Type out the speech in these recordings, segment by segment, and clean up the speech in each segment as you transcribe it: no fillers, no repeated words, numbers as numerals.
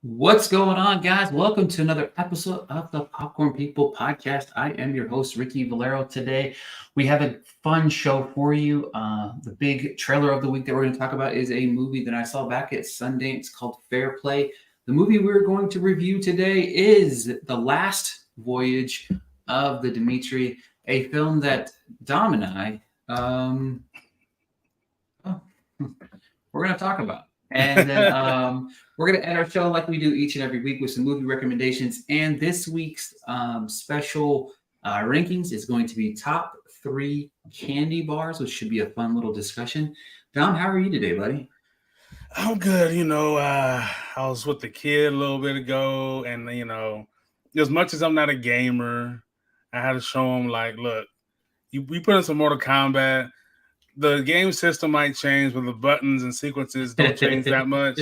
What's going on, guys? Welcome to another episode of the Popcorn People podcast. I am your host, Ricky Valero. Today, we have a fun show for you. The big trailer of the week that we're going to talk about is a movie that I saw back at Sundance called Fair Play. The movie we're going to review today is The Last Voyage of the Demeter, a film that Dom and I, oh, we're going to talk about. And then we're going to end our show like we do each and every week with some movie recommendations. And this week's special rankings is going to be top 3 candy bars, which should be a fun little discussion. Dom, how are you today, buddy? I'm good. I was with the kid a little bit ago, and as much as I'm not a gamer, I had to show him look, we put in some Mortal Kombat. The game system might change, but the buttons and sequences don't change that much.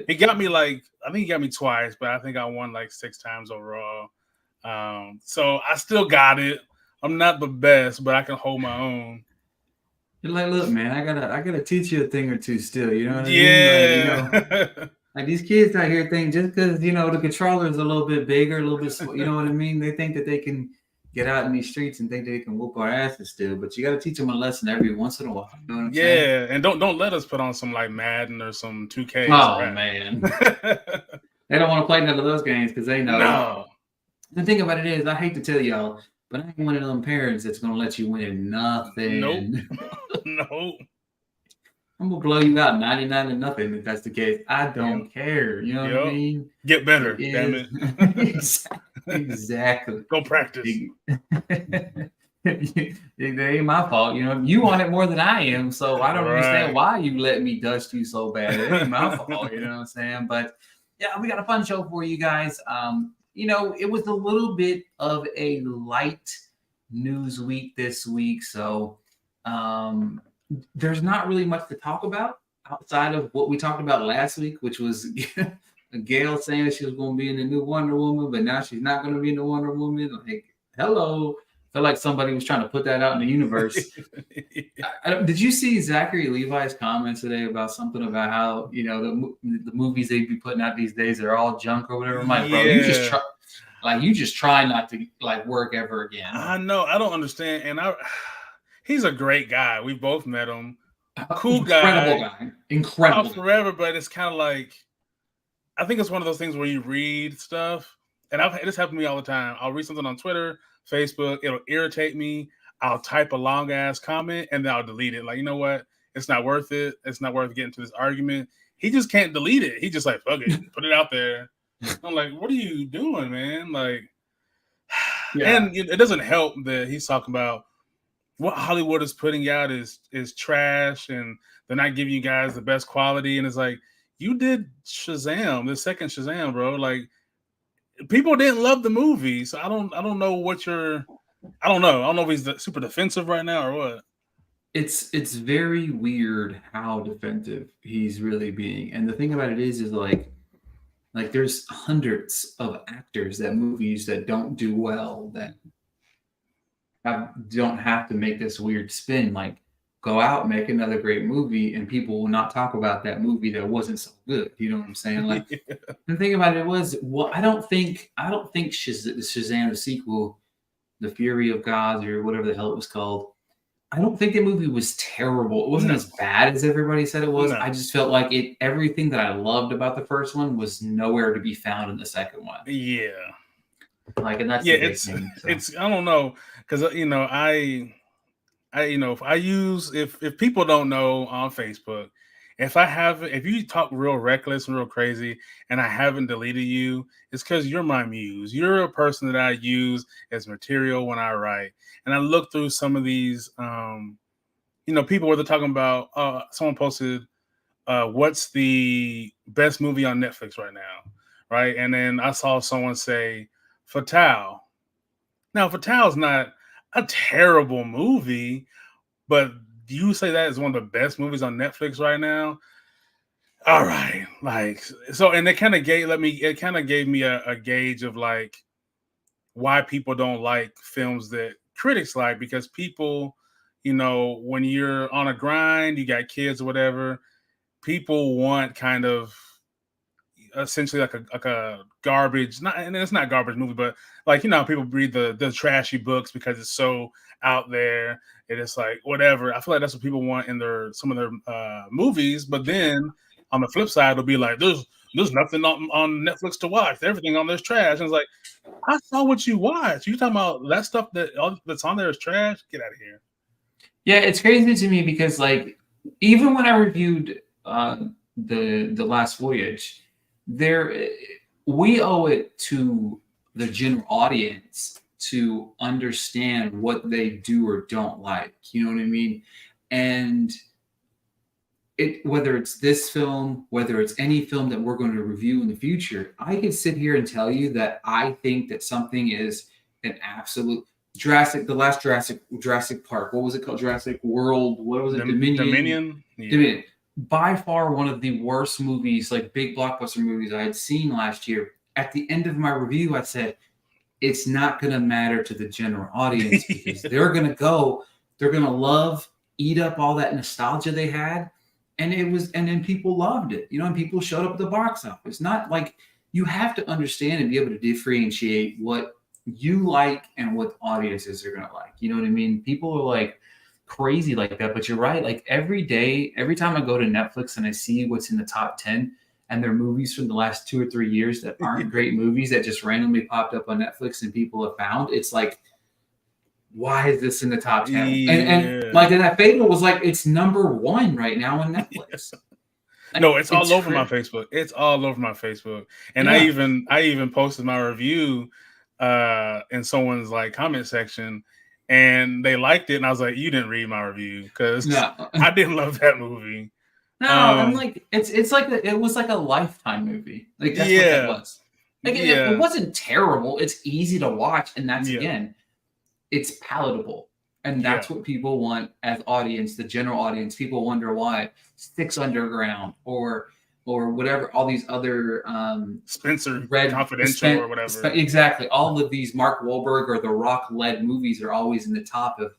He got me I think he got me twice, but I think I won 6 times overall. So I still got it. I'm not the best, but I can hold my own. You're like, look, man, I gotta teach you a thing or two still. You know what I mean? Yeah. Like these kids out here think just because the controller is a little bit bigger, a little bit, you know what I mean? They think that they can get out in these streets and think they can whoop our asses still, but you got to teach them a lesson every once in a while. You know what I'm saying? And don't let us put on some Madden or some 2K. Oh man, they don't want to play none of those games because they know. No. The thing about it is, I hate to tell y'all, but I ain't one of them parents that's gonna let you win nothing. Nope. I'm gonna blow you out 99-0 if that's the case. I don't care. You know what I mean? Get better, damn it. Exactly. Go practice. It ain't my fault. You want it more than I am, so I don't understand why you let me dust you so bad. It ain't my fault. You know what I'm saying? But yeah, we got a fun show for you guys. It was a little bit of a light news week this week, so there's not really much to talk about outside of what we talked about last week, which was Gail saying she was going to be in the new Wonder Woman, but now she's not going to be in the Wonder Woman. Like, hello. I feel like somebody was trying to put that out in the universe. Did you see Zachary Levi's comments today about something about how, the movies they be putting out these days are all junk or whatever? I'm like, bro, you just try not to work ever again. I know. I don't understand. And he's a great guy. We both met him. Cool guy. Incredible. Forever, but it's kind of I think it's one of those things where you read stuff, and this happened to me all the time. I'll read something on Twitter, Facebook, it'll irritate me. I'll type a long ass comment and then I'll delete it. Like, you know what? It's not worth it. It's not worth getting to this argument. He just can't delete it. He just fuck it, put it out there. I'm like, what are you doing, man? And it doesn't help that he's talking about what Hollywood is putting out is trash, and they're not giving you guys the best quality. And it's like, you did Shazam, the second Shazam, bro. People didn't love the movie, so I don't know what I don't know. I don't know if he's super defensive right now or what. It's very weird how defensive he's really being. And the thing about it is there's hundreds of actors movies that don't do well that don't have to make this weird spin. Go out, make another great movie, and people will not talk about that movie that wasn't so good. You know what I'm saying? The thing about it was, I don't think Shazam, the sequel, The Fury of Gods, or whatever the hell it was called, I don't think the movie was terrible. It wasn't as bad as everybody said it was. No. I just felt like everything that I loved about the first one was nowhere to be found in the second one. Yeah. And that's thing, so. It's I don't know, because if people don't know on Facebook, if you talk real reckless and real crazy and I haven't deleted you, it's because you're my muse. You're a person that I use as material when I write. And I look through some of these, people where they're talking about, someone posted, what's the best movie on Netflix right now, right? And then I saw someone say Fatale. Now, Fatale's not a terrible movie, but you say that is one of the best movies on Netflix right now. All right, and it kind of gave me a gauge of why people don't like films that critics like, because people, when you're on a grind, you got kids or whatever, people want kind of essentially like a garbage, not, and it's not a garbage movie, but like, you know, people read the trashy books because it's so out there. And it's like whatever. I feel like that's what people want in some of their movies. But then on the flip side, it'll be like there's nothing on Netflix to watch. Everything on there's trash. And it's like, I saw what you watched. You talking about that stuff that's on there is trash? Get out of here. Yeah, it's crazy to me because like even when I reviewed the Last Voyage, we owe it to the general audience to understand what they do or don't like. You know what I mean? And whether it's this film, whether it's any film that we're going to review in the future, I can sit here and tell you that I think that something is an absolute the last Jurassic Park. What was it called? Jurassic World. What was it? Dominion. Yeah. Dominion. By far one of the worst movies, like big blockbuster movies I had seen last year. At the end of my review, I said, it's not going to matter to the general audience because they're going to love, eat up all that nostalgia they had. And then people loved it, you know, and people showed up at the box office. Not like you have to understand and be able to differentiate what you like and what audiences are going to like. You know what I mean? People are like crazy like that, but you're right. Like every time I go to Netflix and I see what's in the top 10 and they're movies from the last 2 or 3 years that aren't great movies that just randomly popped up on Netflix and people have found, it's like, why is this in the top 10? Yeah. And like, and that Fatal was like, it's number 1 right now on Netflix. Like, no, it's all over my Facebook. It's all over my Facebook. And yeah. I even posted my review in someone's like comment section and they liked it. And I was like, you didn't read my review because I didn't love that movie. No, I'm like, it's like it was like a Lifetime movie. Like that's what that was. Like it wasn't terrible. It's easy to watch. And that's again, it's palatable. And that's what people want as audience, the general audience. People wonder why Six Underground or whatever, all these other Spencer Confidential or whatever. Exactly. All of these Mark Wahlberg or The Rock led movies are always in the top of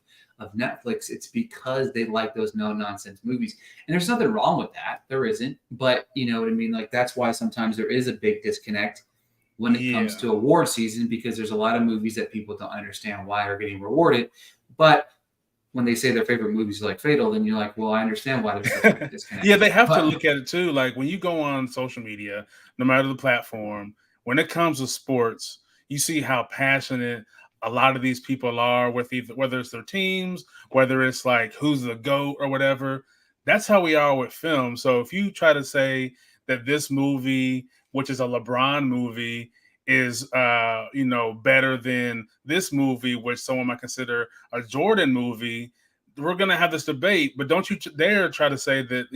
Netflix. It's because they like those no-nonsense movies. And there's nothing wrong with that. There isn't. But you know what I mean? Like that's why sometimes there is a big disconnect when it comes to award season, because there's a lot of movies that people don't understand why are getting rewarded. But when they say their favorite movies are like Fatal, then you're like, well, I understand why there's such a disconnect. Yeah, they have to look at it too. Like when you go on social media, no matter the platform, when it comes to sports, you see how passionate a lot of these people are with whether it's their teams, whether it's like who's the GOAT or whatever. That's how we are with film. So if you try to say that this movie, which is a LeBron movie, is better than this movie, which someone might consider a Jordan movie, we're gonna have this debate. But don't you dare try to say that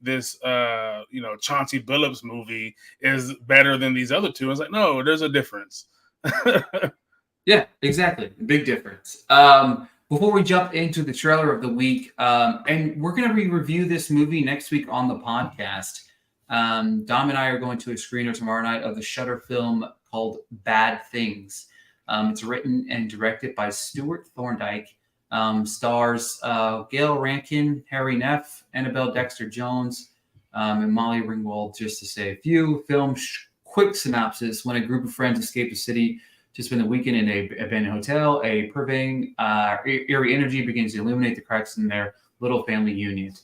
this Chauncey Billups movie is better than these other two. It's like, no, there's a difference. Yeah, exactly. Big difference. Before we jump into the trailer of the week, and we're going to review this movie next week on the podcast. Dom and I are going to a screener tomorrow night of the Shudder film called Bad Things. It's written and directed by Stuart Thorndike. Stars Gail Rankin, Harry Neff, Annabelle Dexter-Jones, and Molly Ringwald, just to say a few. Film quick synopsis. When a group of friends escape the city to spend the weekend in a abandoned hotel, a pervading eerie energy begins to illuminate the cracks in their little family union.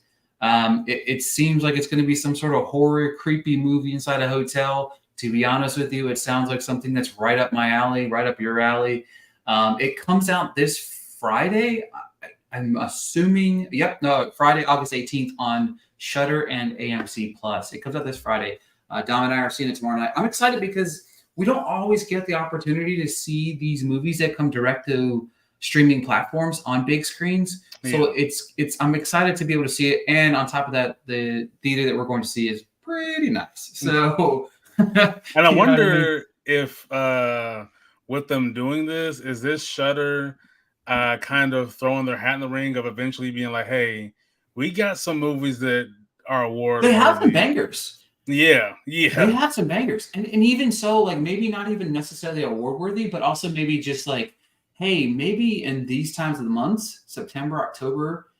It seems like it's going to be some sort of horror, creepy movie inside a hotel. To be honest with you, it sounds like something that's right up my alley, right up your alley. It comes out this Friday. I'm assuming, Friday, August 18th on Shudder and AMC Plus. It comes out this Friday. Dom and I are seeing it tomorrow night. I'm excited because we don't always get the opportunity to see these movies that come direct to streaming platforms on big screens. So I'm excited to be able to see it. And on top of that, the theater that we're going to see is pretty nice. So, and I wonder if with them doing this, is this Shudder kind of throwing their hat in the ring of eventually being like, hey, we got some movies that are award. They have some bangers. Yeah. They have some bangers. And even so, like maybe not even necessarily award worthy, but also maybe just like, hey, maybe in these times of the months, September, October,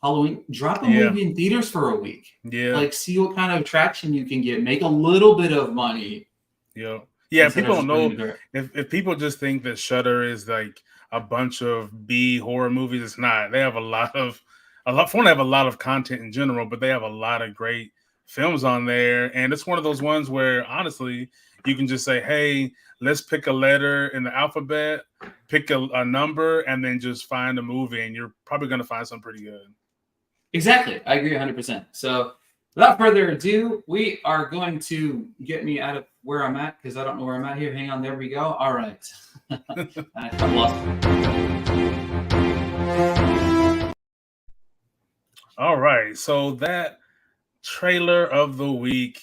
Halloween, drop a Yeah. movie in theaters for a week. Yeah. Like, see what kind of traction you can get. Make a little bit of money. Yeah. Yeah. Instead of People don't just putting know it there. if people just think that Shudder is like a bunch of B horror movies. It's not. They have for one, they have a lot of content in general, but they have a lot of great films on there. And it's one of those ones where honestly, you can just say, hey, let's pick a letter in the alphabet, pick a number, and then just find a movie, and you're probably gonna find something pretty good. Exactly. I agree 100%. So, without further ado, we are going to get me out of where I'm at because I don't know where I'm at here. Hang on. There we go. All right. I'm lost. All right. So that trailer of the week,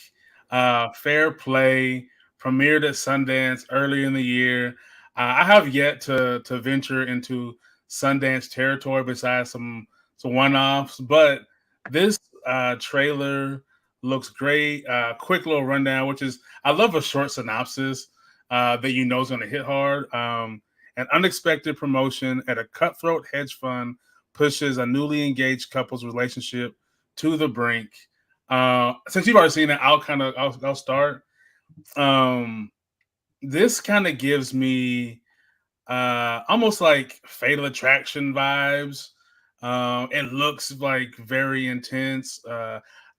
Fair Play, premiered at Sundance early in the year. I have yet to venture into Sundance territory besides some one-offs, but this trailer looks great. Quick little rundown, which is I love a short synopsis that you know is going to hit hard. An unexpected promotion at a cutthroat hedge fund pushes a newly engaged couple's relationship to the brink. Since you've already seen it, I'll start. This kind of gives me almost like Fatal Attraction vibes. It looks like very intense.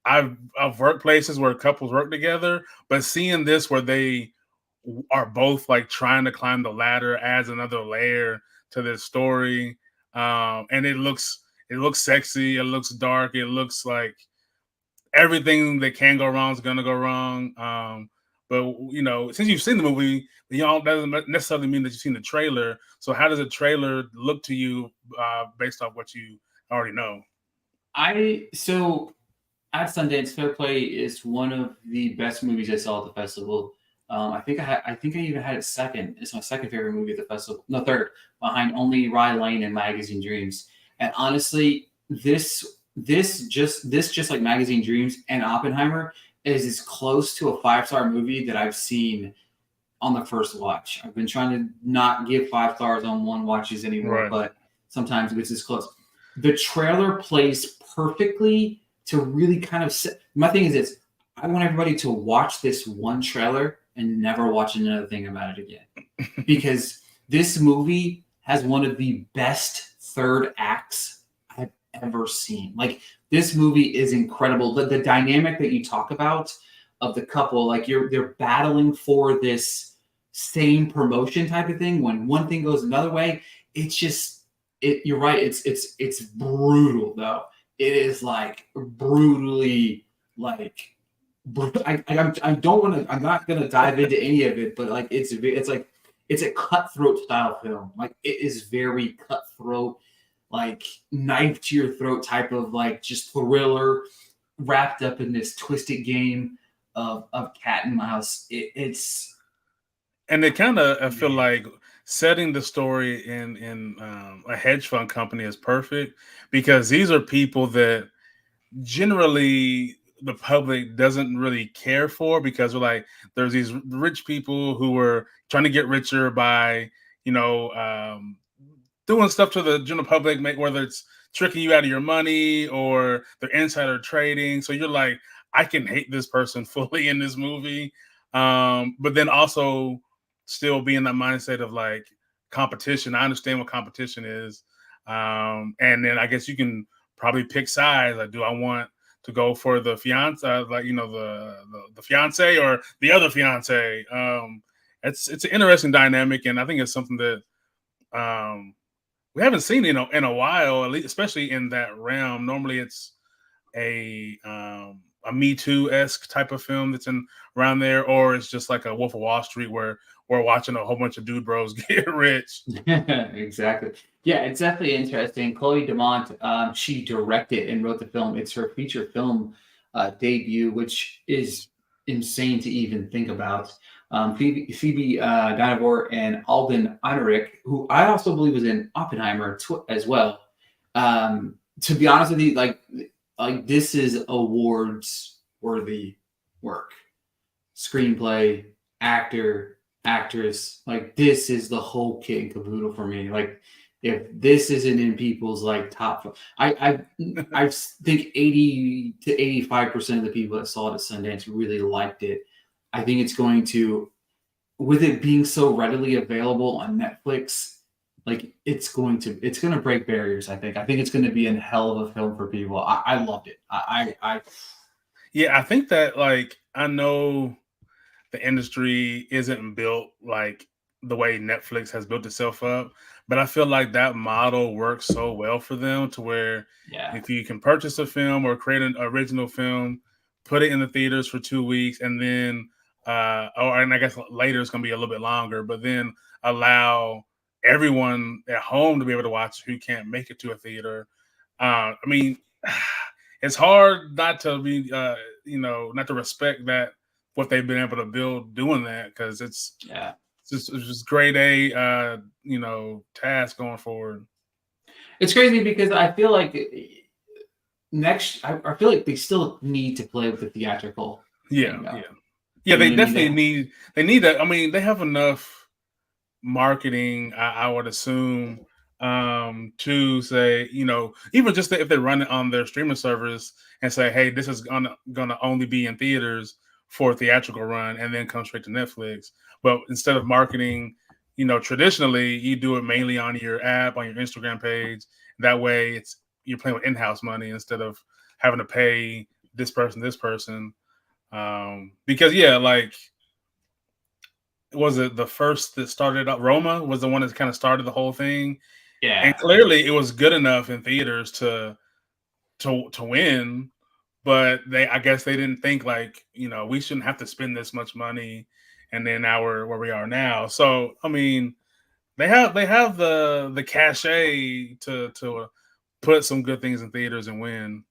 I've worked places where couples work together, but seeing this where they are both like trying to climb the ladder adds another layer to this story. And it looks sexy. It looks dark. It looks like everything that can go wrong is going to go wrong. But since you've seen the movie, doesn't necessarily mean that you've seen the trailer. So how does a trailer look to you based off what you already know? So at Sundance, Fair Play is one of the best movies I saw at the festival. I think I even had it second. It's my second favorite movie at the festival. No, third, behind only Rye Lane and Magazine Dreams. And honestly, this just like Magazine Dreams and Oppenheimer is as close to a 5-star movie that I've seen on the first watch. I've been trying to not give 5 stars on one watches anymore, Right. but sometimes it's this close. The trailer plays perfectly to really kind of set. My thing is this: I want everybody to watch this one trailer and never watch another thing about it again, because this movie has one of the best third acts I've ever seen. Like, this movie is incredible. The dynamic that you talk about of the couple, like they're battling for this same promotion type of thing. When one thing goes another way, it's just you're right. It's brutal though. It is like brutally like. I don't want to. I'm not gonna dive into any of it, but like it's a cutthroat style film. Like, it is very cutthroat, like knife to your throat type of like just thriller, wrapped up in this twisted game of cat and mouse. It's And it kind of I feel like setting the story in a hedge fund company is perfect because these are people that generally the public doesn't really care for because we're like there's these rich people who are trying to get richer by doing stuff to the general public, whether it's tricking you out of your money or they're insider trading. So you're like, I can hate this person fully in this movie, but then also still be in that mindset of like competition. I understand what competition is, and then I guess you can probably pick sides. Like, do I want to go for the fiance, the fiance, or the other fiance? It's an interesting dynamic, and I think it's something that we haven't seen in a while, at least, especially in that realm. Normally, it's a Me Too esque type of film that's in around there, or it's just like a Wolf of Wall Street where we're watching a whole bunch of dude bros get rich. exactly. Yeah, it's definitely interesting. Chloe Demont, she directed and wrote the film. It's her feature film debut, which is insane to even think about. Phoebe Dynevor and Alden Ehrenreich, who I also believe was in Oppenheimer as well. To be honest with you, like this is awards worthy work. Screenplay, actor, actress, like this is the whole kit and caboodle for me. Like, if this isn't in people's like top, I think 80 to 85% of the people that saw it at Sundance really liked it. I think it's going to, with it being so readily available on Netflix, like it's going to break barriers. I think it's going to be a hell of a film for people. I loved it. Yeah, I think that like I know the industry isn't built like the way Netflix has built itself up, but I feel like that model works so well for them to where Yeah. if you can purchase a film or create an original film, put it in the theaters for 2 weeks, and then and I guess later it's gonna be a little bit longer, but then allow everyone at home to be able to watch who can't make it to a theater. I mean, it's hard not to be, not to respect that what they've been able to build doing that because it's just grade A, task going forward. It's crazy because I feel like I feel like they still need to play with the theatrical. Yeah, thing, yeah. They definitely need. They need that. I mean, they have enough marketing, I would assume, to say, even just if they run it on their streaming service and say, hey, this is gonna only be in theaters for a theatrical run and then come straight to Netflix. But instead of marketing, traditionally you do it mainly on your app, on your Instagram page. That way you're playing with in-house money instead of having to pay this person. Because like, was it the first that started up? Roma was the one that kind of started the whole thing. Yeah. And clearly it was good enough in theaters to win, but I guess they didn't think like, we shouldn't have to spend this much money. And then now we're where we are now. So, I mean, they have the cachet to put some good things in theaters and win.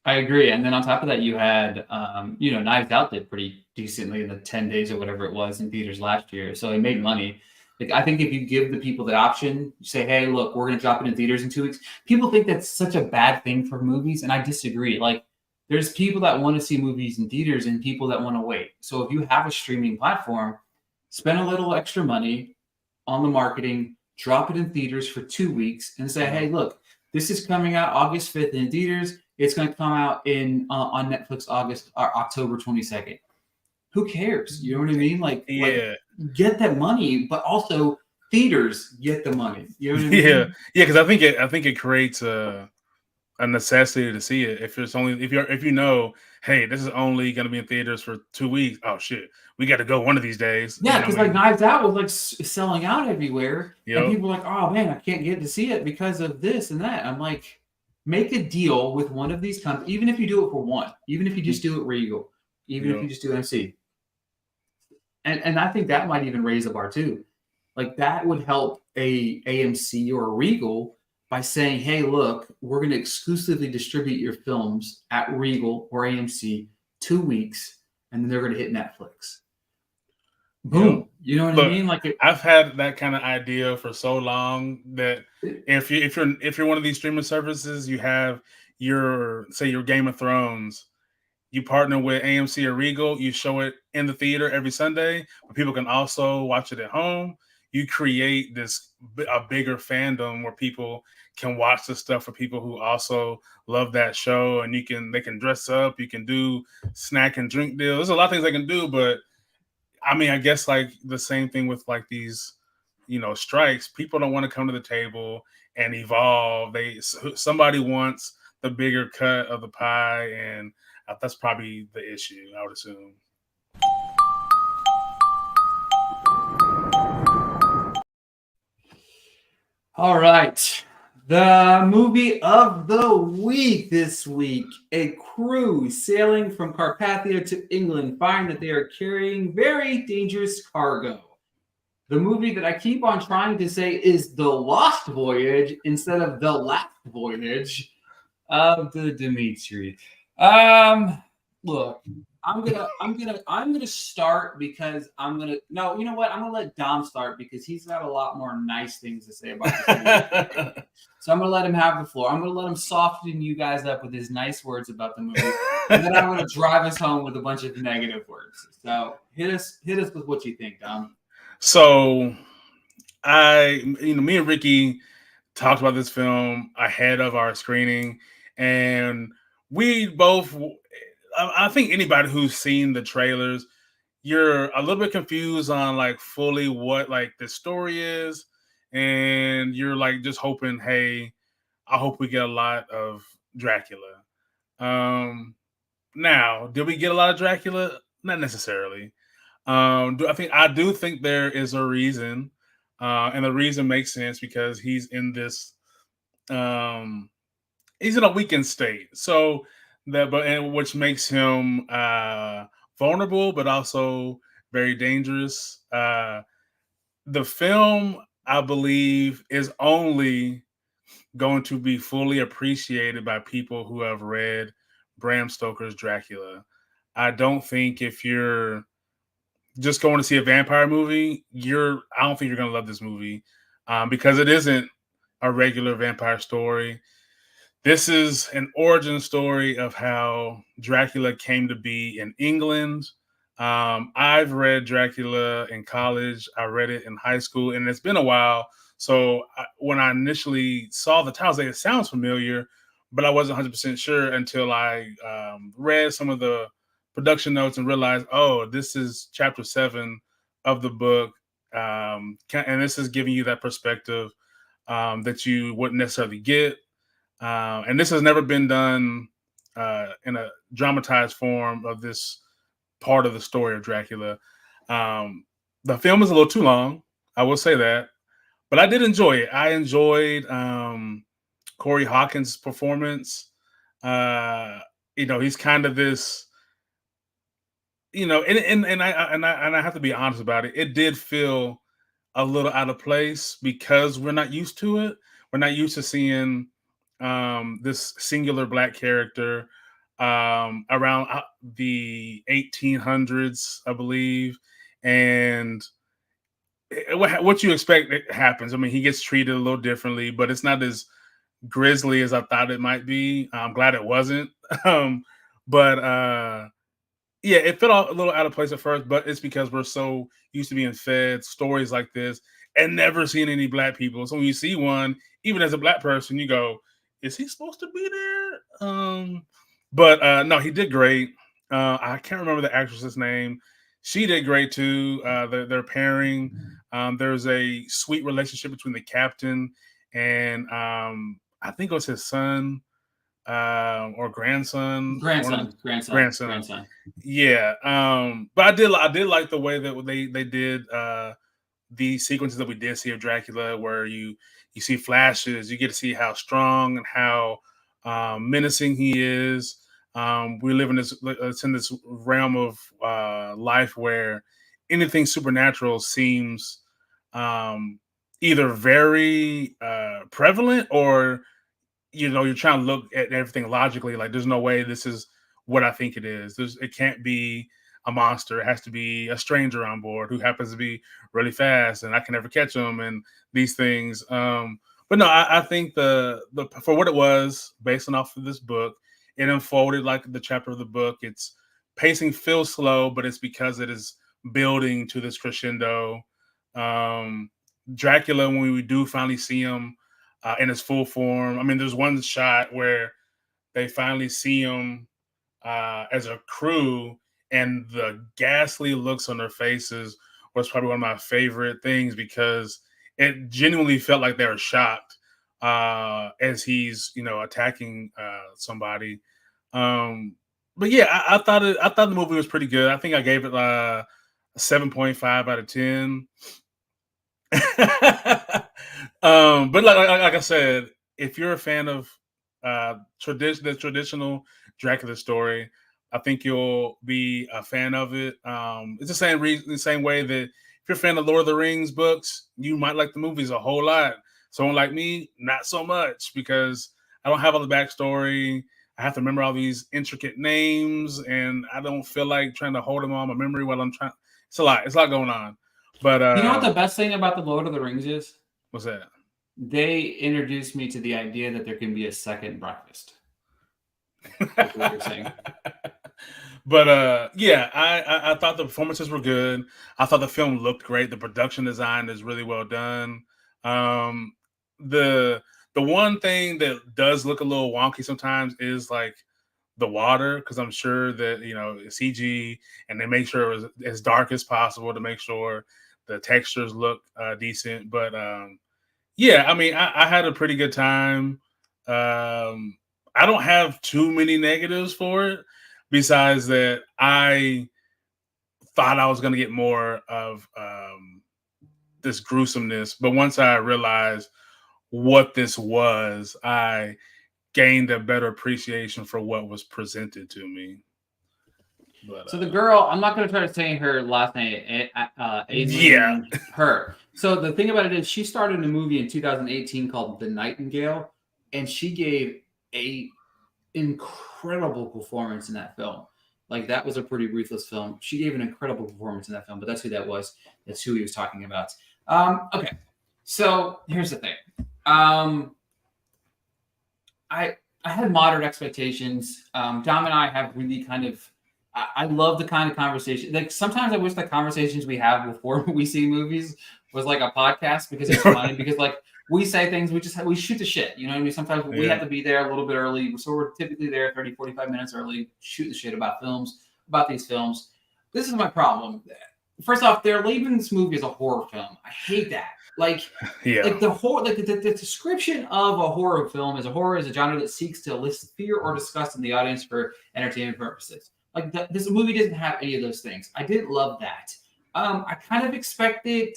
I agree. And then on top of that, you had, Knives Out did pretty decently in the 10 days or whatever it was in theaters last year. So they made money. Like, I think if you give the people the option, you say, hey, look, we're going to drop it in theaters in 2 weeks. People think that's such a bad thing for movies. And I disagree. Like, there's people that want to see movies in theaters and people that want to wait. So if you have a streaming platform, spend a little extra money on the marketing, drop it in theaters for 2 weeks and say, hey, look, this is coming out August 5th in theaters. It's going to come out on Netflix October 22nd. Who cares? You know what I mean? Like get that money, but also theaters get the money. You know what I mean? Yeah, because I think it creates a necessity to see it. If hey, this is only going to be in theaters for 2 weeks. Oh shit, we got to go one of these days. Yeah, because like Knives Out was like selling out everywhere, and people were like, "Oh man, I can't get to see it because of this and that." I'm like, make a deal with one of these companies, even if you do it for one, even if you just do it Regal, even if you just do MC. And I think that might even raise the bar too. Like that would help a AMC or a Regal by saying, hey, look, we're going to exclusively distribute your films at Regal or AMC 2 weeks, and then they're going to hit Netflix. Boom. You know what I mean? Like I've had that kind of idea for so long that if you're one of these streaming services, you have your Game of Thrones, you partner with AMC or Regal, you show it in the theater every Sunday, but people can also watch it at home. You create a bigger fandom where people can watch the stuff for people who also love that show, and they can dress up, you can do snack and drink deals. There's a lot of things they can do, but I mean, I guess like the same thing with like these, strikes. People don't want to come to the table and evolve. Somebody wants the bigger cut of the pie, and that's probably the issue, I would assume. All right. The movie of the week this week. A crew sailing from Carpathia to England find that they are carrying very dangerous cargo. The movie that I keep on trying to say is The Lost Voyage instead of The Last Voyage of the Demeter. Look, I'm gonna start because I'm gonna let Dom start because he's got a lot more nice things to say about this movie. So I'm gonna let him have the floor. I'm gonna let him soften you guys up with his nice words about the movie, and then I'm gonna drive us home with a bunch of negative words. So hit us with what you think, Dom. So me and Ricky talked about this film ahead of our screening, and we both. I think anybody who's seen the trailers, you're a little bit confused on like fully what like the story is, and you're like just hoping, hey, I hope we get a lot of Dracula. Now, did we get a lot of Dracula? Not necessarily. I do think there is a reason, and the reason makes sense because um, he's in a weakened state. So and which makes him vulnerable, but also very dangerous. The film, I believe, is only going to be fully appreciated by people who have read Bram Stoker's Dracula. I don't think if you're just going to see a vampire movie, I don't think you're going to love this movie because it isn't a regular vampire story. This is an origin story of how Dracula came to be in England. I've read Dracula in college. I read it in high school, and it's been a while. So when I initially saw the title, I was like, it sounds familiar, but I wasn't 100% sure until I read some of the production notes and realized, oh, this is chapter 7 of the book. And this is giving you that perspective that you wouldn't necessarily get. And this has never been done in a dramatized form of this part of the story of Dracula. The film is a little too long, I will say that, but I did enjoy it. I enjoyed Corey Hawkins' performance. He's kind of this, and I have to be honest about it. It did feel a little out of place because we're not used to it. We're not used to seeing this singular Black character around the 1800s, I believe. And what you expect happens. I mean, he gets treated a little differently, but it's not as grisly as I thought it might be. I'm glad it wasn't. But yeah, it felt a little out of place at first, but it's because we're so used to being fed stories like this and never seeing any Black people. So when you see one, even as a Black person, you go, is he supposed to be there? But no, he did great. I can't remember the actress's name. She did great too. Their pairing. There's a sweet relationship between the captain and I think it was his son or grandson. Grandson. Yeah. But I did like the way that they did the sequences that we did see of Dracula, where you see flashes, you get to see how strong and how menacing he is. We live in this realm of life where anything supernatural seems either very prevalent or you're trying to look at everything logically. Like, there's no way this is what I think it is. It can't be a monster. It has to be a stranger on board who happens to be really fast and I can never catch them and these things. But no, I think the for what it was, based on off of this book, it unfolded like the chapter of the book. Its pacing feels slow, but it's because it is building to this crescendo. Dracula, when we do finally see him in his full form, I mean, there's one shot where they finally see him as a crew, and the ghastly looks on their faces was probably one of my favorite things because it genuinely felt like they were shocked as he's attacking somebody. But yeah, I thought the movie was pretty good. I think I gave it a 7.5 out of 10. But like I said, if you're a fan of the traditional Dracula story, I think you'll be a fan of it. It's the same reason, the same way that if you're a fan of Lord of the Rings books, you might like the movies a whole lot. Someone like me, not so much, because I don't have all the backstory. I have to remember all these intricate names, and I don't feel like trying to hold them on my memory while I'm trying. It's a lot. It's a lot going on. But you know what the best thing about the Lord of the Rings is? What's that? They introduced me to the idea that there can be a second breakfast. That's what you're saying. But yeah, I thought the performances were good. I thought the film looked great. The production design is really well done. the one thing that does look a little wonky sometimes is like the water, because I'm sure that it's CG and they make sure it was as dark as possible to make sure the textures look decent. But yeah, I mean, I had a pretty good time. I don't have too many negatives for it, besides that I thought I was going to get more of this gruesomeness, but once I realized what this was, I gained a better appreciation for what was presented to me. But, so the girl, I'm not going to try to say her last name, yeah. her. So the thing about it is she started in a movie in 2018 called The Nightingale, and she gave a incredible performance in that film. Like, that was a pretty ruthless film. She gave an incredible performance in that film, but that's who that was. That's who he was talking about. Okay, so here's the thing. I had moderate expectations. Dom and I have really kind of. I love the kind of conversation. Like, sometimes I wish the conversations we have before we see movies was like a podcast, because it's funny. Because like, we say things, we shoot the shit. You know what I mean? Sometimes we have to be there a little bit early. So we're typically there 30, 45 minutes early, shoot the shit about these films. This is my problem. First off, they're labeling this movie as a horror film. I hate that. Like, like the horror, like the description of a horror film is a genre that seeks to elicit fear or disgust in the audience for entertainment purposes. Like, this movie doesn't have any of those things. I didn't love that. I kind of expected.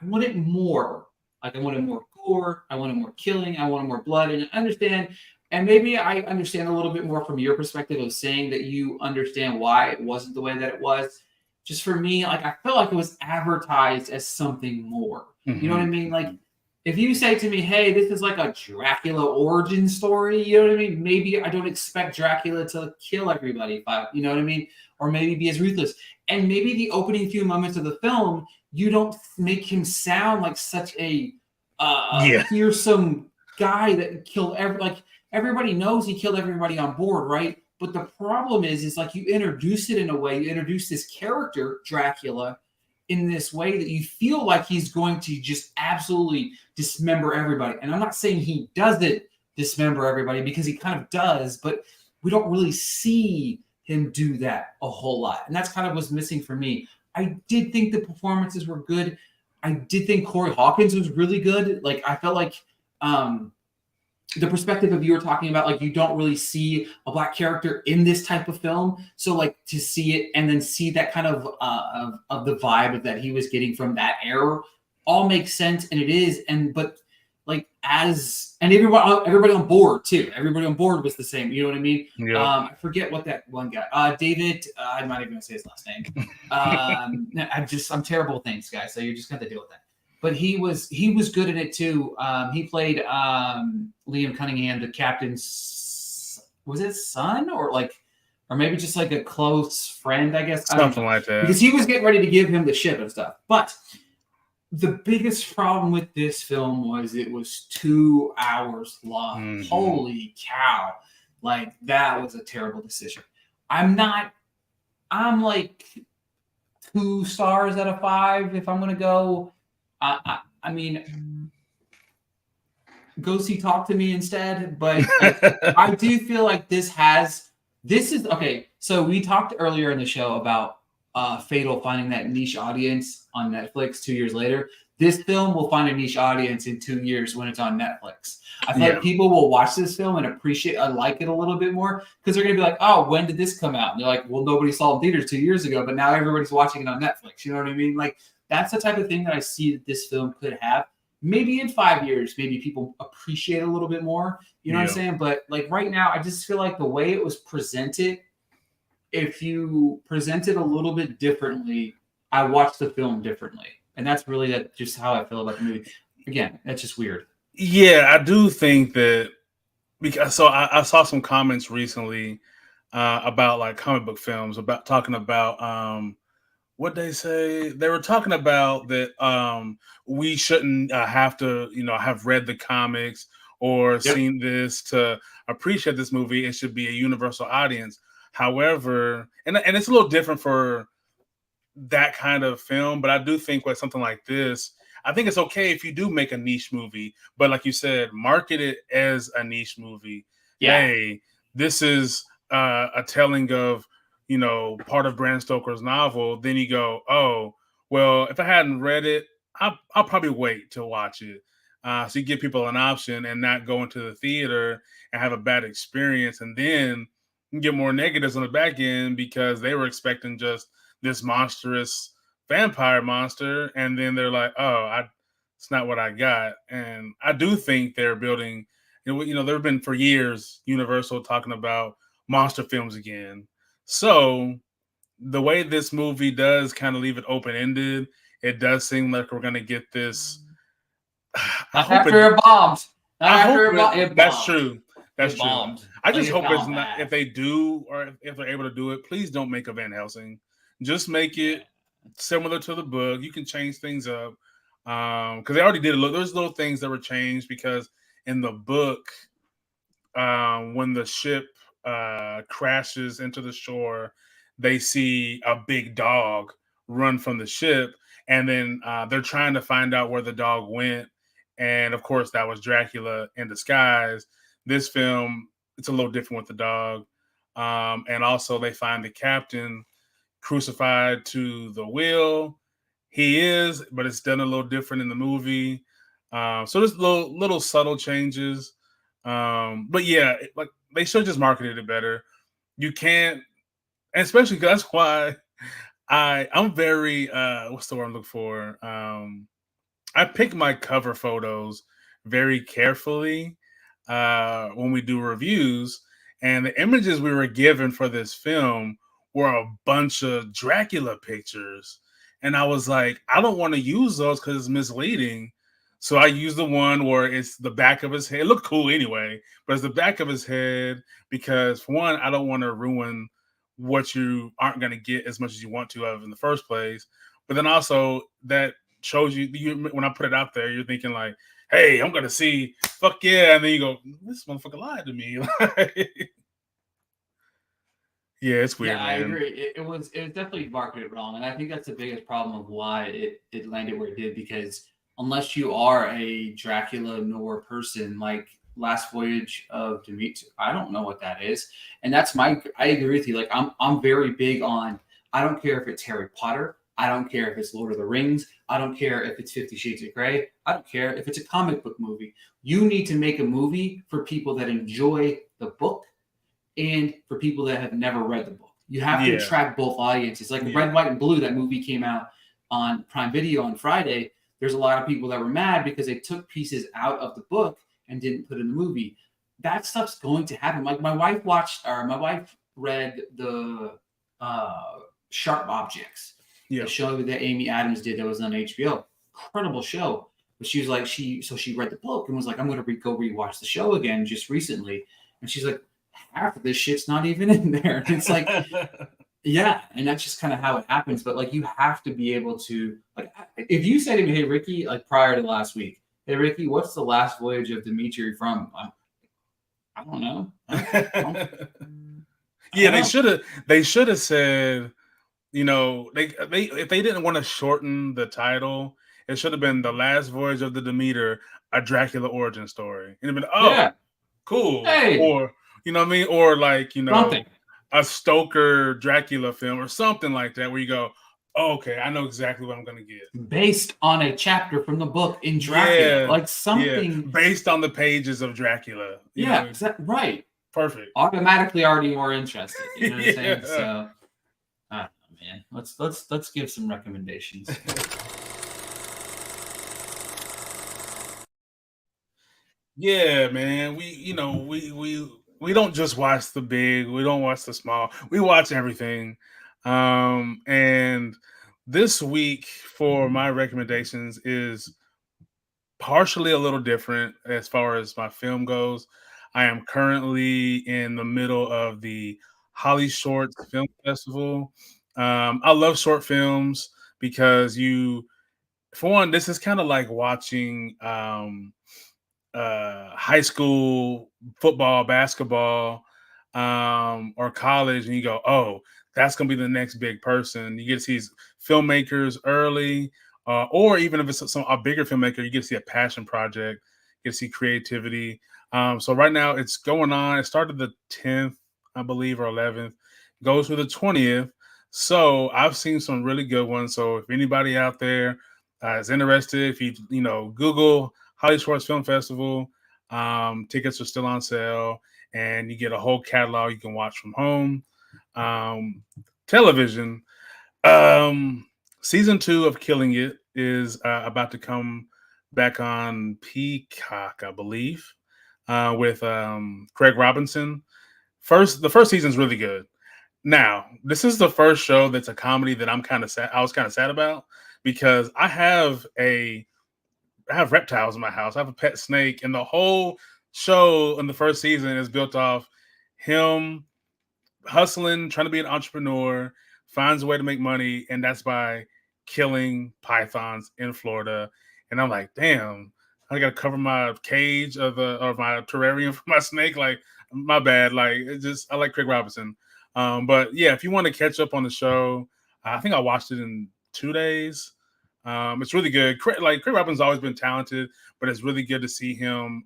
I wanted more. Like, I wanted more gore. I wanted more killing. I wanted more blood. And I understand. And maybe I understand a little bit more from your perspective of saying that you understand why it wasn't the way that it was. Just for me, like, I felt like it was advertised as something more. Mm-hmm. You know what I mean? Like, if you say to me, hey, this is like a Dracula origin story, you know what I mean? Maybe I don't expect Dracula to kill everybody, you know what I mean? Or maybe be as ruthless. And maybe the opening few moments of the film, you don't make him sound like such a fearsome guy that killed everybody knows he killed everybody on board, right? But the problem is like, you introduce it in a way, you introduce this character, Dracula, in this way that you feel like he's going to just absolutely dismember everybody. And I'm not saying he doesn't dismember everybody, because he kind of does, but we don't really see him do that a whole lot. And that's kind of what's missing for me. I did think the performances were good. I did think Corey Hawkins was really good. Like, I felt like the perspective of you were talking about, like, you don't really see a black character in this type of film. So, like, to see it and then see that kind of the vibe that he was getting from that era all makes sense, and it is. But like, everybody on board too. Everybody on board was the same. You know what I mean? Yeah. I forget what that one guy, David. I'm not even gonna say his last name. I'm terrible with names, guys. So you're just gonna have to deal with that. But he was good in it too. He played Liam Cunningham, the captain's, was it son, or maybe just like a close friend, I guess. Something like that. Because he was getting ready to give him the ship and stuff. But the biggest problem with this film was it was 2 hours long. Mm-hmm. Holy cow. Like, that was a terrible decision. I'm like 2 stars out of 5 if I'm going to go. I mean, go see Talk to Me instead. But I do feel like this is okay. So we talked earlier in the show about Fatal finding that niche audience on Netflix 2 years later. This film will find a niche audience in 2 years when it's on Netflix. I feel like people will watch this film and like it a little bit more, because they're going to be like, oh, when did this come out? And they're like, well, nobody saw it in theaters 2 years ago, but now everybody's watching it on Netflix. You know what I mean? Like, that's the type of thing that I see that this film could have. Maybe in 5 years, maybe people appreciate it a little bit more. You know what I'm saying? But like, right now, I just feel like the way it was presented, if you present it a little bit differently, I watch the film differently. And that's really just how I feel about the movie. Again, that's just weird. Yeah, I do think that, because I saw some comments recently about like comic book films, about talking about what they say. They were talking about that we shouldn't have to, have read the comics or seen this to appreciate this movie. It should be a universal audience. However, and it's a little different for that kind of film, but I do think with something like this, I think it's okay if you do make a niche movie, but like you said, market it as a niche movie. Yeah. Hey, this is a telling of, part of Bram Stoker's novel. Then you go, oh, well, if I hadn't read it, I'll probably wait to watch it. So you give people an option and not go into the theater and have a bad experience, and then you get more negatives on the back end because they were expecting just this monstrous vampire monster, and then they're like, oh, it's not what I got. And I do think they're building, there have been for years Universal talking about monster films again. So the way this movie does kind of leave it open-ended, it does seem like we're going to get this. After it bombed. That's true. That's true. Bombed. I just hope it's not. If they do, or if they're able to do it, please don't make a Van Helsing. Just make it similar to the book. You can change things up because they already did a little. There's little things that were changed because in the book, when the ship crashes into the shore, they see a big dog run from the ship, and then they're trying to find out where the dog went. And of course, that was Dracula in disguise. This film, it's a little different with the dog. And also, they find the captain crucified to the wheel. He is, but it's done a little different in the movie. So there's little subtle changes. But yeah, like they should just marketed it better. You can't, and especially because that's why I'm very what's the word I'm looking for? I pick my cover photos very carefully when we do reviews, and the images we were given for this film were a bunch of Dracula pictures, and I was like, I don't want to use those because it's misleading. So I used the one where it's the back of his head. It looked cool anyway, but it's the back of his head because, for one, I don't want to ruin what you aren't going to get as much as you want to of in the first place. But then also that shows you when I put it out there, you're thinking like, hey, I'm going to see, fuck yeah. And then you go, this motherfucker lied to me. Yeah, it's weird. Yeah, man. I agree. It was definitely marketed wrong. And I think that's the biggest problem of why it landed where it did, because unless you are a Dracula noir person like Last Voyage of Demeter, I don't know what that is. And I agree with you. Like I'm very big on, I don't care if it's Harry Potter. I don't care if it's Lord of the Rings. I don't care if it's 50 Shades of Grey. I don't care if it's a comic book movie. You need to make a movie for people that enjoy the book and for people that have never read the book. You have to attract both audiences. Like Red, White, and Blue, that movie came out on Prime Video on Friday. There's a lot of people that were mad because they took pieces out of the book and didn't put in the movie. That stuff's going to happen. Like my wife read the Sharp Objects, the show that Amy Adams did that was on HBO. Incredible show. But she was like, she read the book and was like, I'm going to go rewatch the show again just recently. And she's like, half of this shit's not even in there. And it's like, yeah, and that's just kind of how it happens. But like, you have to be able to, like, if you say to me, hey Ricky, like prior to last week, hey Ricky, what's the Last Voyage of Demeter from? I don't know. Yeah, they should have said, they if they didn't want to shorten the title, it should have been The Last Voyage of the Demeter, a Dracula origin story. And it'd been, cool. Hey. Or you know what I mean? Or like, something. A Stoker Dracula film or something like that where you go, oh, okay, I know exactly what I'm going to get. Based on a chapter from the book in Dracula. Like something. Yeah. Based on the pages of Dracula. Right. Perfect. Automatically already more interested. You know what I'm saying? So, I don't know, man. Let's give some recommendations. Yeah, man. We don't just watch the big, we don't watch the small, we watch everything. And this week for my recommendations is partially a little different as far as my film goes. I am currently in the middle of the Holly Shorts Film Festival. I love short films because for one, this is kind of like watching high school football, basketball, or college, and you go, oh, that's gonna be the next big person. You get to see these filmmakers early, or even if it's a bigger filmmaker, you get to see a passion project, you get to see creativity. So right now it's going on. It started the 10th, I believe, or 11th, goes through the 20th. So I've seen some really good ones. So if anybody out there is interested, if you Google Holly Shorts Film Festival, tickets are still on sale, and you get a whole catalog you can watch from home. Television. Season 2 of Killing It is about to come back on Peacock, I believe, with Craig Robinson. The first season is really good. Now, this is the first show that's a comedy that I'm kind of sad. I was kind of sad about because I have reptiles in my house. I have a pet snake, and the whole show in the first season is built off him hustling, trying to be an entrepreneur, finds a way to make money, and that's by killing pythons in Florida. And I'm like, damn, I gotta cover my cage of my terrarium for my snake. Like, my bad. Like, I like Craig Robinson. But yeah, if you want to catch up on the show, I think I watched it in 2 days. It's really good. Craig Robinson's always been talented, but it's really good to see him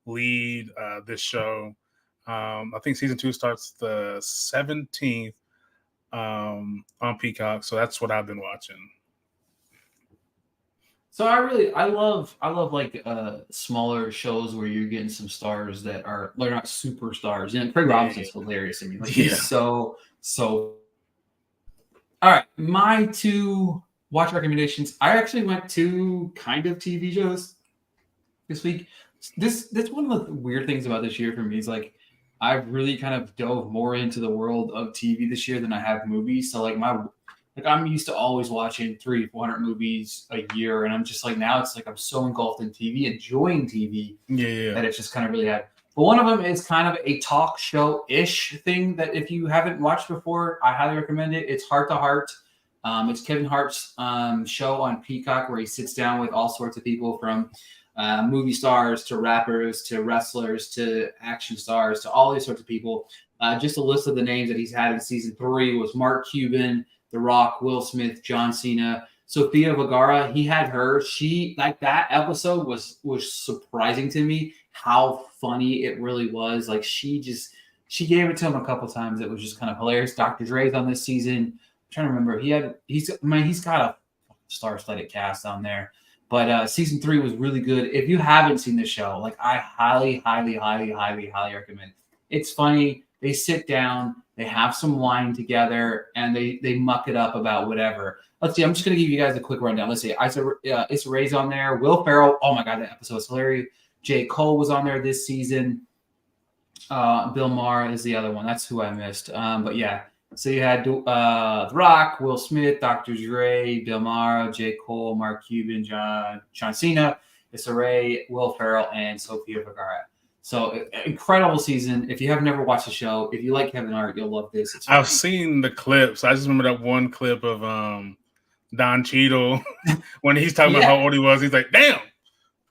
lead this show. I think season 2 starts the 17th on Peacock, so that's what I've been watching. So I love like smaller shows where you're getting some stars that they're not superstars. And Craig Robinson's hilarious. I mean, like he's so. All right, my 2 watch recommendations. I actually went to kind of TV shows this week. That's one of the weird things about this year for me is like I've really kind of dove more into the world of TV this year than I have movies. So like I'm used to always watching 300-400 movies a year, and I'm just like now it's like I'm so engulfed in TV, enjoying TV, that it's just kind of really had. But one of them is kind of a talk show-ish thing that if you haven't watched before, I highly recommend it. It's Heart to Heart. It's Kevin Hart's show on Peacock where he sits down with all sorts of people from movie stars to rappers to wrestlers to action stars to all these sorts of people. Just a list of the names that he's had in season 3 was Mark Cuban, The Rock, Will Smith, John Cena, Sofia Vergara. He had her. She like that episode was surprising to me how funny it really was. Like she gave it to him a couple times. It was just kind of hilarious. Dr. Dre's on this season. I'm trying to remember. He's got a star-studded cast on there. But season 3 was really good. If you haven't seen the show, like I highly, highly, highly, highly, highly recommend. It's funny. They sit down, they have some wine together, and they muck it up about whatever. Let's see. I'm just gonna give you guys a quick rundown. Let's see. Issa Rae's on there. Will Ferrell. Oh my god, that episode was hilarious. J. Cole was on there this season. Bill Maher is the other one. That's who I missed. But yeah. So you had The Rock, Will Smith, Dr. Dre, Bill Maher, J. Cole, Mark Cuban, John Cena, Issa Rae, Will Ferrell, and Sofia Vergara. So incredible season. If you have never watched the show, if you like Kevin Hart, you'll love this. I've seen the clips. I just remember that one clip of Don Cheadle when he's talking about how old he was. He's like, "Damn,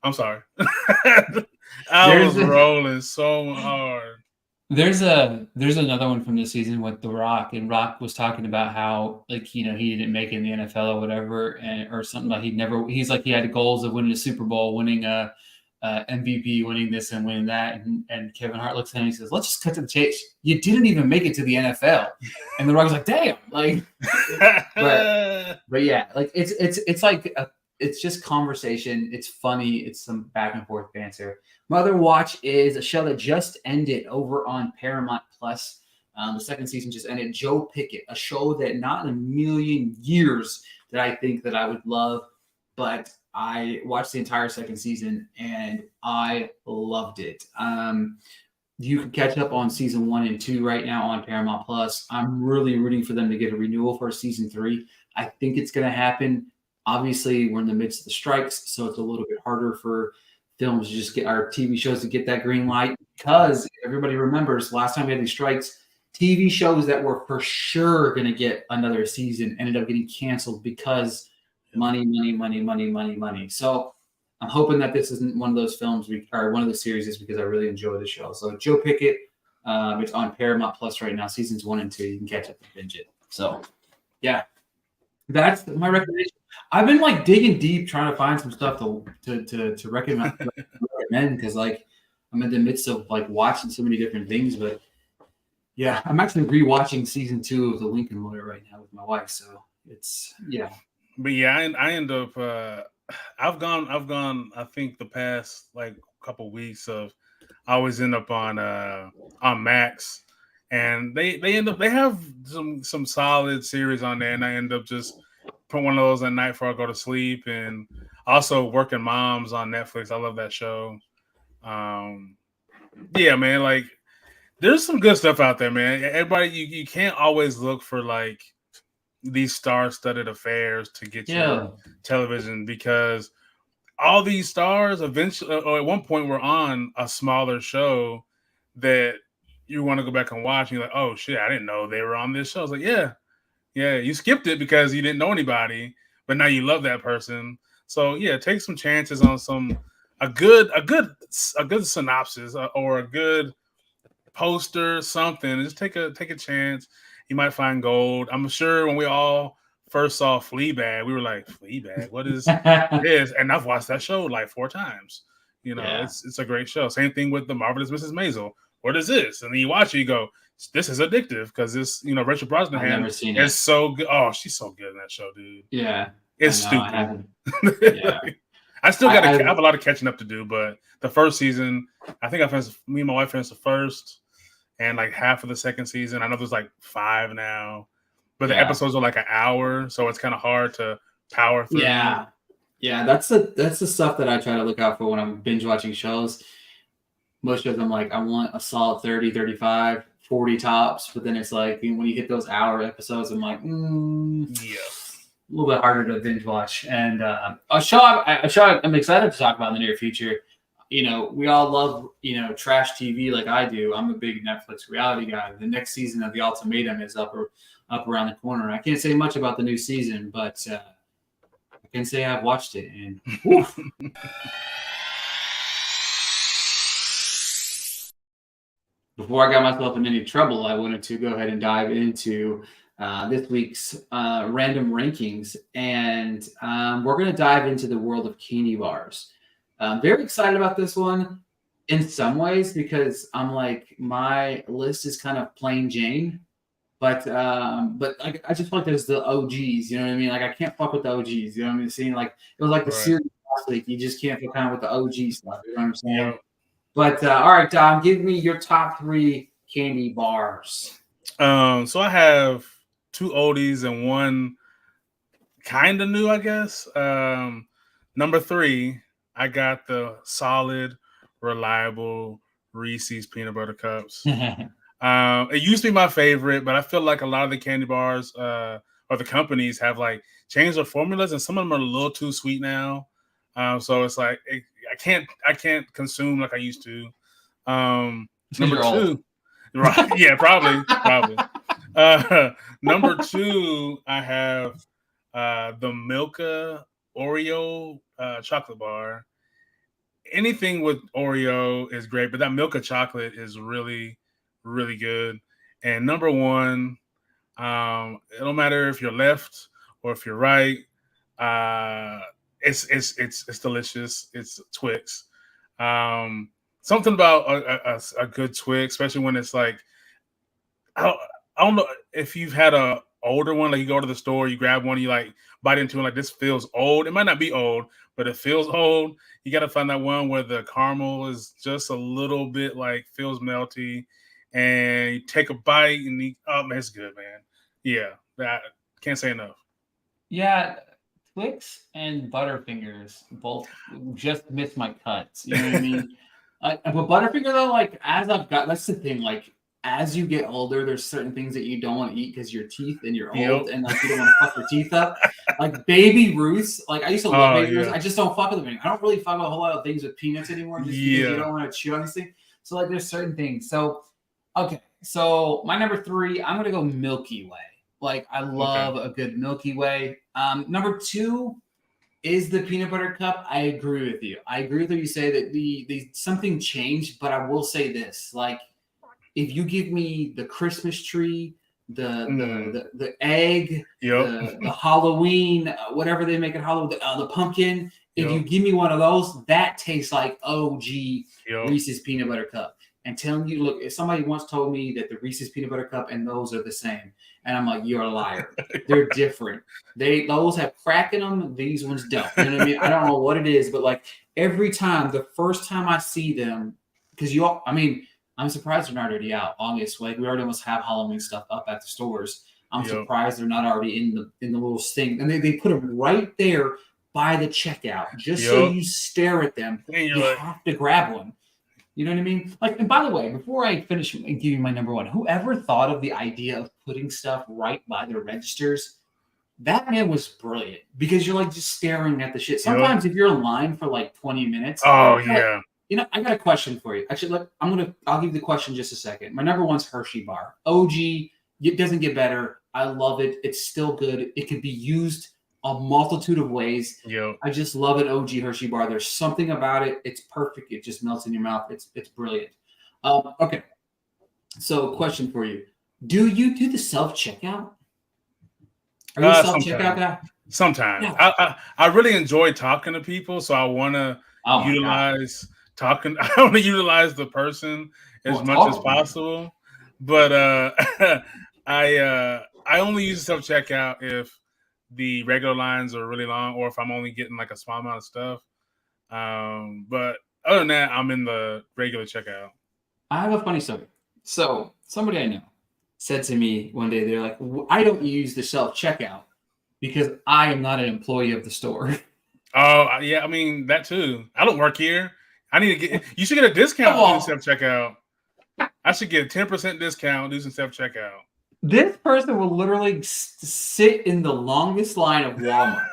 I'm sorry." I was rolling so hard. There's another one from this season with The Rock, and Rock was talking about how like he didn't make it in the NFL or whatever, or something like he's like he had goals of winning a Super Bowl, winning a MVP, winning this and winning that, and Kevin Hart looks at him and he says, "Let's just cut to the chase. You didn't even make it to the NFL," and The Rock was like, "Damn!" Like, but yeah, like it's like it's just conversation. It's funny. It's some back and forth banter. My other watch is a show that just ended over on Paramount Plus. The second season just ended. Joe Pickett, a show that not in a million years that I think that I would love, but I watched the entire second season and I loved it. You can catch up on season 1 and 2 right now on Paramount Plus. I'm really rooting for them to get a renewal for season 3. I think it's going to happen. Obviously, we're in the midst of the strikes, so it's a little bit harder for films to just get our TV shows to get that green light because everybody remembers last time we had these strikes, TV shows that were for sure going to get another season ended up getting canceled because money. So I'm hoping that this isn't one of those films or one of the series because I really enjoy the show. So Joe Pickett, it's on Paramount Plus right now, seasons 1 and 2. You can catch up and binge it. So yeah, that's my recommendation. I've been like digging deep, trying to find some stuff to recommend because like I'm in the midst of like watching so many different things. But yeah, I'm actually rewatching season 2 of The Lincoln Lawyer right now with my wife. So it's yeah. But yeah, I end up. I've gone. I think the past like couple weeks of, I always end up on Max, and they have some solid series on there, and I end up just put one of those at night before I go to sleep, and also Working Moms on Netflix. I love that show. Um, yeah, man, like there's some good stuff out there, man. Everybody, you can't always look for like these star-studded affairs to get your Yeah. television, because all these stars eventually, or at one point, were on a smaller show that you want to go back and watch. And you're like, oh shit, I didn't know they were on this show. I was like, yeah, you skipped it because you didn't know anybody, but now you love that person. So yeah, take some chances on a good synopsis, or a good poster, something. Just take a chance. You might find gold. I'm sure when we all first saw Fleabag, we were like, Fleabag, what is this? And I've watched that show like 4 times. Yeah. It's a great show. Same thing with The Marvelous Mrs. Maisel. What is this? And then you watch it, you go, this is addictive, because this, Rachel I've Brosnahan never seen is it. so good. Oh, she's so good in that show, dude. Yeah. It's I know. I stupid. haven't. Yeah. I still got I I have a lot of catching up to do, but the first season, I think me and my wife finished the first and like half of the second season. I know there's like 5 now, but the yeah. episodes are like an hour, so it's kind of hard to power through. Yeah. Yeah, that's the stuff that I try to look out for when I'm binge watching shows. Most shows I'm like, I want a solid 30, 35, 40 tops, but then it's like when you hit those hour episodes, I'm like, Yeah. a little bit harder to binge watch. And a show I'm excited to talk about in the near future. We all love trash TV like I do. I'm a big Netflix reality guy. The next season of The Ultimatum is up around the corner. I can't say much about the new season, but I can say I've watched it, and woof. Before I got myself in any trouble, I wanted to go ahead and dive into this week's random rankings, and we're going to dive into the world of candy bars. I'm very excited about this one in some ways because I'm like, my list is kind of plain Jane, but I just feel like there's the OGs, you know what I mean? Like I can't fuck with the OGs, you know what I mean? Seeing like it was like the Right. series last week, you just can't fuck kind of with the OG stuff, you know what I'm saying? Yeah. But all right, Dom, give me your top 3 candy bars. So I have 2 oldies and one kind of new, I guess. Number 3, I got the solid, reliable Reese's peanut butter cups. It used to be my favorite, but I feel like a lot of the candy bars or the companies have like changed their formulas, and some of them are a little too sweet now. So it's like I can't consume like I used to. Number 2, right? Yeah, probably. Number 2, I have the Milka Oreo chocolate bar. Anything with Oreo is great, but that Milka chocolate is really, really good. And number 1, it don't matter if you're left or if you're right. It's delicious. It's Twix. Something about a good Twix, especially when it's like, I don't know if you've had a older one, like you go to the store, you grab one, you like bite into it, like this feels old. It might not be old, but it feels old. You got to find that one where the caramel is just a little bit like feels melty, and you take a bite and oh man, it's good, man. Yeah, that can't say enough. Yeah, Twix and Butterfingers both just missed my cuts. You know what I mean? But Butterfinger though, like that's the thing. Like as you get older, there's certain things that you don't want to eat because your teeth and you're old, and like you don't want to fuck your teeth up. Like Baby Ruths, like I used to love Baby Ruths. I just don't fuck with them. I don't really fuck with a whole lot of things with peanuts anymore, just because you don't want to chew on these things. So like there's certain things. So okay, so my number 3, I'm gonna go Milky Way. Like I love a good Milky Way. Number 2 is the peanut butter cup. I agree with you. You say that the something changed, but I will say this: like if you give me the Christmas tree, the egg, the Halloween, whatever they make it Halloween, the pumpkin. If you give me one of those, that tastes like OG Reese's peanut butter cup. And telling you, look, if somebody once told me that the Reese's peanut butter cup and those are the same, and I'm like, you're a liar. They're different. Those have crack in them. These ones don't. You know what I mean? I don't know what it is, but like every time, the first time I see them, because I'm surprised they're not already out. August, like we already almost have Halloween stuff up at the stores. I'm surprised they're not already in the little thing. And they put them right there by the checkout, just so you stare at them. You have to grab one. You know what I mean? Like, and by the way, before I finish and give you my number one, whoever thought of the idea of putting stuff right by their registers, that man was brilliant because you're like just staring at the shit. Sometimes if you're in line for like 20 minutes. Oh, yeah. You know, I got a question for you. Actually, look, I'll give you the question in just a second. My number one's Hershey bar. OG, it doesn't get better. I love it. It's still good. It can be used a multitude of ways. I just love an OG Hershey bar. There's something about it. It's perfect. It just melts in your mouth. It's brilliant. Okay. So question for you. Do you do the self-checkout? Are you a self-checkout guy? Sometimes. Yeah. I really enjoy talking to people, so I want to utilize talking. I want to utilize the person as much as possible. But I only use self-checkout if the regular lines are really long or if I'm only getting like a small amount of stuff. But other than that, I'm in the regular checkout. I have a funny story. So somebody I know said to me one day, they're like, I don't use the self-checkout because I am not an employee of the store. Oh, yeah. I mean, that too. I don't work here. You should get a discount on self-checkout. I should get a 10% discount using self-checkout. This person will literally sit in the longest line of Walmart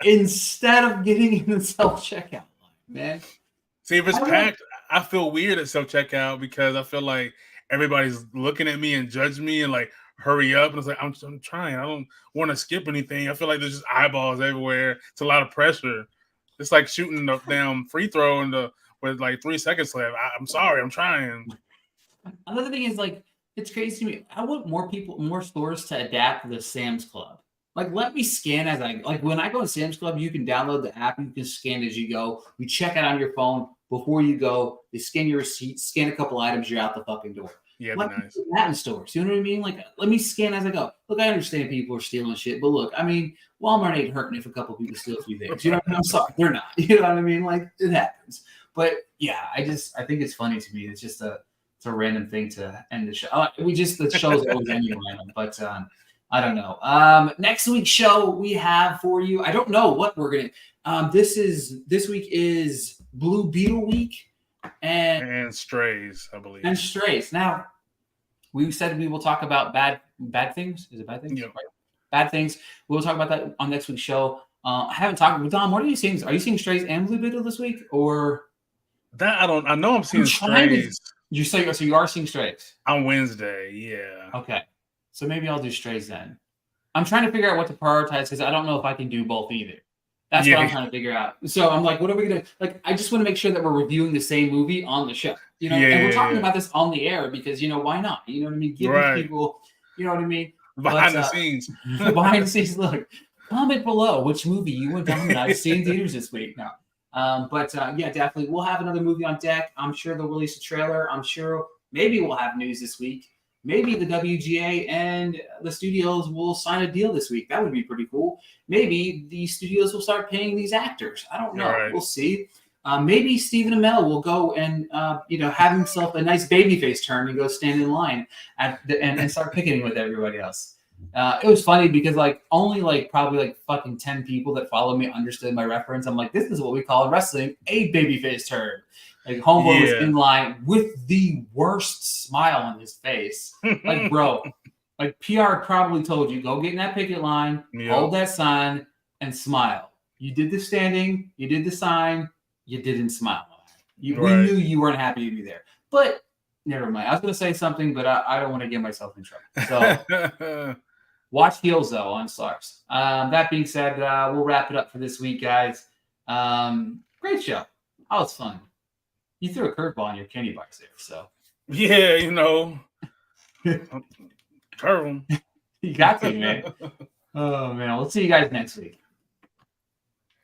instead of getting in the self-checkout line, man. See, if it's packed, I feel weird at self-checkout because I feel like everybody's looking at me and judging me and like, hurry up. And it's like, I'm trying. I don't want to skip anything. I feel like there's just eyeballs everywhere. It's a lot of pressure. It's like shooting the damn free throw with like 3 seconds left. I'm sorry. I'm trying. Another thing is like, it's crazy to me. I want more stores to adapt to the Sam's Club. Like, let me scan when I go to Sam's Club, you can download the app. You can scan as you go. You check it on your phone before you go. You scan your receipt, scan a couple items, you're out the fucking door. Yeah, let nice. me do that in stores. You know what I mean? Like, let me scan as I go. Look, I understand people are stealing shit, but look, I mean, Walmart ain't hurting if a couple people steal a few things. You know what I mean? I'm sorry, they're not. You know what I mean? Like, it happens. But yeah, I think it's funny to me. It's just a random thing to end the show. The show's always ending random, but I don't know. Next week's show we have for you. I don't know what we're gonna. This week is Blue Beetle week and Strays, I believe. And Strays. Now, we said we will talk about bad things. Is it bad things? Yeah. Right. Bad things. We'll talk about that on next week's show. I haven't talked with Dom. What are you seeing? Are you seeing Strays and Blue Beetle this week, or that? I know I'm seeing Strays. So you are seeing Strays on Wednesday, yeah. Okay, so maybe I'll do Strays then. I'm trying to figure out what to prioritize because I don't know if I can do both either. That's what I'm trying to figure out. So I'm like, what are we gonna like? I just want to make sure that we're reviewing the same movie on the show, you know. And we're talking about this on the air because why not? You know what I mean? Give these people, you know what I mean? Behind the scenes. Behind the scenes. Look, comment below which movie you and Dom and I have seen theaters this week. Now. Yeah, definitely. We'll have another movie on deck. I'm sure they'll release a trailer. I'm sure maybe we'll have news this week. Maybe the WGA and the studios will sign a deal this week. That would be pretty cool. Maybe the studios will start paying these actors. I don't know. Right. We'll see. Maybe Stephen Amell will go and have himself a nice babyface turn and go stand in line and start picketing with everybody else. It was funny because only probably fucking 10 people that follow me understood my reference. I'm like, this is what we call in wrestling a babyface turn. Like homeboy was in line with the worst smile on his face. Like, bro, PR probably told you, go get in that picket line, hold that sign, and smile. You did the standing, you did the sign, you didn't smile. We knew you weren't happy to be there. But never mind. I was going to say something, but I don't want to get myself in trouble. So watch Heels, though, on Starz. That being said, we'll wrap it up for this week, guys. Great show. Oh, it's fun. You threw a curveball on your candy bars there, so. Yeah, Curve 'em. You got to, man. Oh man, we'll see you guys next week.